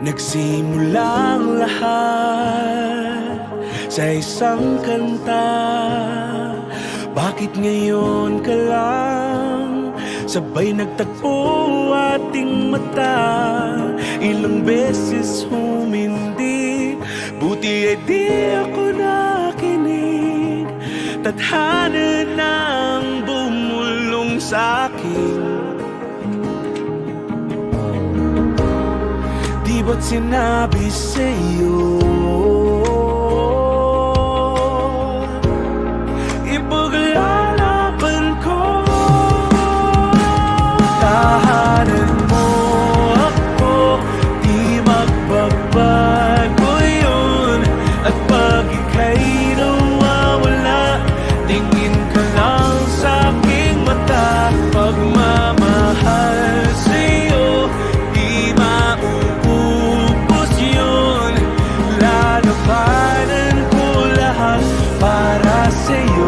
Nagsimula ang lahat sa isang kanta. Bakit ngayon ka lang sabay nagtagpo ating mata? Ilang beses humindi, buti ay di ako nakinig. Tadhana nang bumulong sa'kin. Di ba't sinabi sa'yo ipaglalaban ko? Tahanan mo ako, di magbabago yun. At pag ika'y nawawala, tingin ka lang sa'king mata. Pagmamahal sa'yo, di mauubos yun. Lalabanan ko lahat para sa'yo.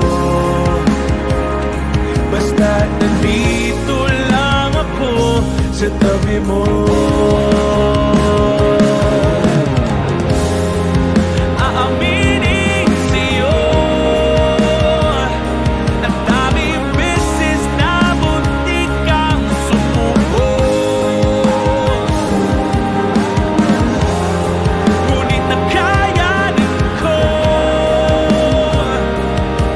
Basta't nandito lang ako sa tabi mo. Aaminin sa'yo, ang daming beses na muntik kang sumuko. Ngunit nakayanan ko,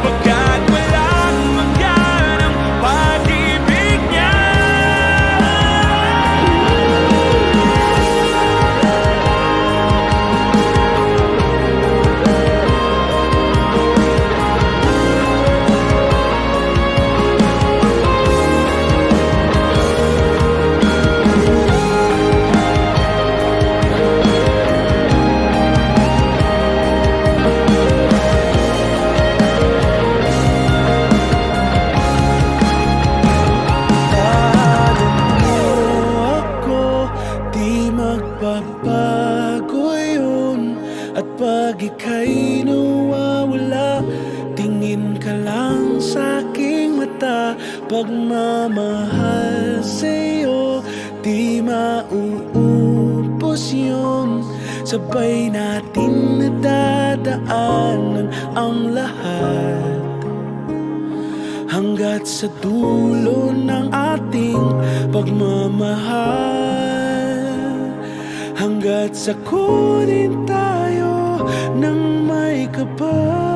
pagkat walang magyanang pag-ibig niya. Di magbabago yun. At pag ika'y nawawala, tingin ka lang sa'king mata. Pagmamahal sa'yo, di mauubos yun. Sabay natin nadadaanan ang lahat hanggat sa dulo ng ating pagmamahal. Hanggat sa kunin tayo ng may kapal.